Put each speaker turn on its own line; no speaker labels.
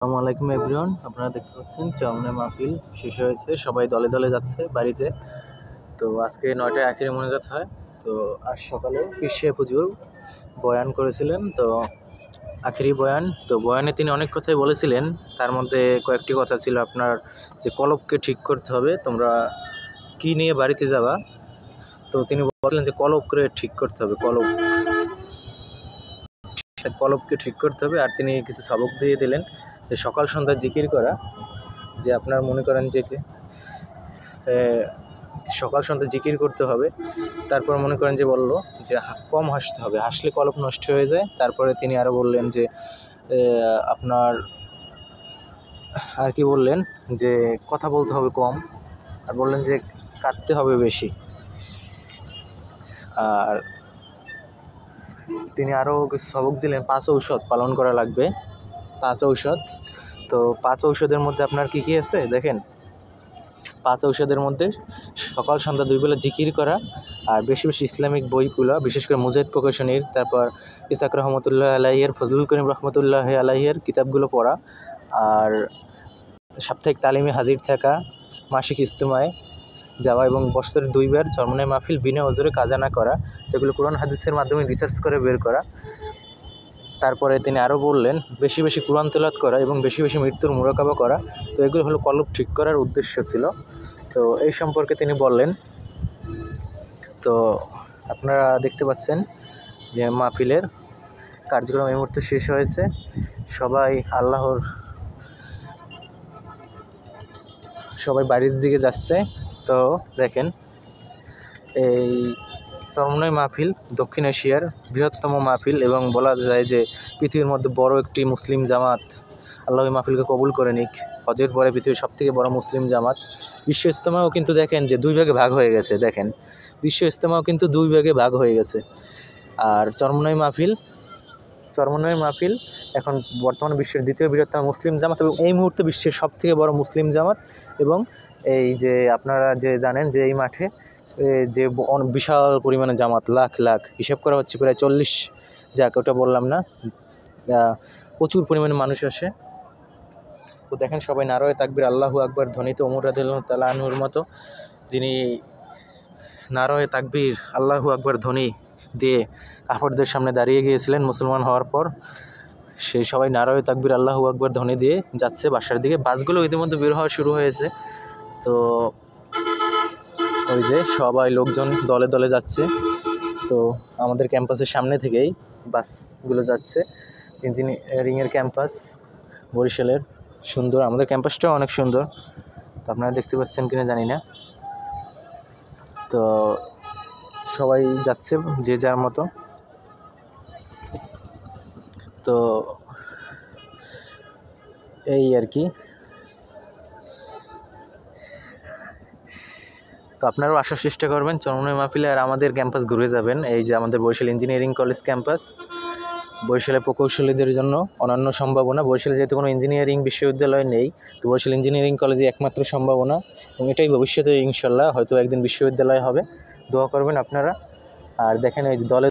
আসসালামু আলাইকুম এভরিওয়ান, আপনারা দেখতে পাচ্ছেন চরমনাই মাহফিল শেষ হয়েছে। সবাই দলে দলে যাচ্ছে বাড়িতে। তো আজকে 9টায় আখেরি মোনাজাত হয়। তো আজ সকালে পীর সাহেব হুজুর বয়ান করেছিলেন। তো আখেরি বয়ান, তো বয়ানে তিনি অনেক কথাই বলেছিলেন। তার মধ্যে কয়েকটি কথা ছিল আপনার যে কলবকে ঠিক করতে হবে, তোমরা কি নিয়ে বাড়িতে যাবা। তো তিনি বললেন যে কলবকে ঠিক করতে হবে, কলবকে ঠিক করতে হবে। আর তিনি কিছু সবক দিয়ে দিলেন যে সকাল সন্ধ্যা জিকির করা, যে আপনার মনে করেন যে সকাল সন্ধ্যা জিকির করতে হবে। তারপর মনে করেন যে বলল যে কম হাসতে হবে, হাসলে কলব নষ্ট হয়ে যায়। তারপরে তিনি আরও বললেন যে আপনার আর কি বললেন যে কথা বলতে হবে কম, আর বললেন যে কাঁদতে হবে বেশি। আর তিনি আরও কিছু সবক দিলেন, 5 ঔষধ পালন করা লাগবে। 5 ঔষধ, তো 5 ঔষধের মধ্যে আপনার কি কি আছে দেখেন। 5 ঔষধের মধ্যে সকাল সন্ধ্যা 2 বেলা জিকির করা, আর বেশি বেশি ইসলামিক বইগুলো, বিশেষ করে মুজাহিদ প্রকাশনীর, তারপর ইসাক রহমতুল্লাহ আলাইহির, ফজলুল করিম রহমতুল্লাহ আলাইহির কিতাবগুলো পড়া, আর সাপ্তাহিক তালিমে হাজির থাকা, মাসিক ইজতেমায় যাওয়া এবং বছরের 2 বার চরমনাই মাহফিল বিনা ওজরে কাজা না করা, যেগুলো কোরআন হাদিসের মাধ্যমে রিসার্চ করে বের করা। তারপরে তিনি আরও বললেন বেশি বেশি কোরআন তেলাওয়াত করা এবং বেশি বেশি মৃত্যুর মুরাকাবা করা। তো এগুলো হলো কলব ঠিক করার উদ্দেশ্য ছিল। তো এই সম্পর্কে তিনি বললেন। তো আপনারা দেখতে পাচ্ছেন যে মাহফিলের কার্যক্রম এই মুহূর্তে শেষ হয়েছে। সবাই বাড়ির দিকে যাচ্ছে। তো দেখেন, এই চরমনাই মাহফিল দক্ষিণ এশিয়ার বৃহত্তম মাহফিল এবং বলা যায় যে পৃথিবীর মধ্যে বড় একটি মুসলিম জামাত। আল্লাহ এই মাহফিলকে কবুল করে নিক। হজের পরে পৃথিবীর সবথেকে বড় মুসলিম জামাত। বিশ্ব ইজতেমাও কিন্তু দেখেন যে 2 ভাগে ভাগ হয়ে গেছে। দেখেন, বিশ্ব ইজতেমাও কিন্তু 2 ভাগে ভাগ হয়ে গেছে। আর চরমনাই মাহফিল এখন বর্তমানে বিশ্বের দ্বিতীয় বৃহত্তম মুসলিম জামাত এবং এই মুহূর্তে বিশ্বের সবথেকে বড় মুসলিম জামাত। এবং এই যে আপনারা যে জানেন যে এই মাঠে যে বিশাল পরিমাণে জামাত, লাখ লাখ, হিসাব করা হচ্ছে প্রায় 40, যাক ওটা বললাম না, প্রচুর পরিমাণে মানুষ আসে। তো দেখেন সবাই নারায়ে তাকবীর আল্লাহু আকবার ধ্বনিত ওমর রাদিয়াল্লাহু তাআলা আনহুর মতো, যিনি নারায়ে তাকবীর আল্লাহু আকবার ধ্বনি দিয়ে কাফেরদের সামনে দাঁড়িয়ে গিয়েছিলেন মুসলমান হওয়ার পর, সেই সবাই নারায়ে তাকবীর আল্লাহু আকবার ধ্বনি দিয়ে যাচ্ছে বাসার দিকে। বাসগুলো ইতিমধ্যে বের হওয়া শুরু হয়েছে। তো ওই যে সবাই লোকজন দলে দলে যাচ্ছে। তো আমাদের ক্যাম্পাসের সামনে থেকেই বাসগুলো যাচ্ছে। ইঞ্জিনিয়ারিংয়ের ক্যাম্পাস বরিশালের, সুন্দর, আমাদের ক্যাম্পাসটাও অনেক সুন্দর। তো আপনারা দেখতে পাচ্ছেন কিনা জানি না। তো সবাই যাচ্ছে যে যার মতো। তো এই আর কি। তো আপনারাও আসার চেষ্টা করবেন চরমনাই মাহফিলে, আর আমাদের ক্যাম্পাস ঘুরে যাবেন। এই যে আমাদের বরিশাল ইঞ্জিনিয়ারিং কলেজ ক্যাম্পাস, বরিশালে প্রকৌশলীদের জন্য অনন্য সম্ভাবনা। বরিশালে যেহেতু কোনো ইঞ্জিনিয়ারিং বিশ্ববিদ্যালয় নেই, তো বরিশাল ইঞ্জিনিয়ারিং কলেজে একমাত্র সম্ভাবনা, এবং এটাই ভবিষ্যতে ইনশাল্লাহ হয়তো একদিন বিশ্ববিদ্যালয় হবে। দোয়া করবেন আপনারা। আর দেখেন এই যে দলে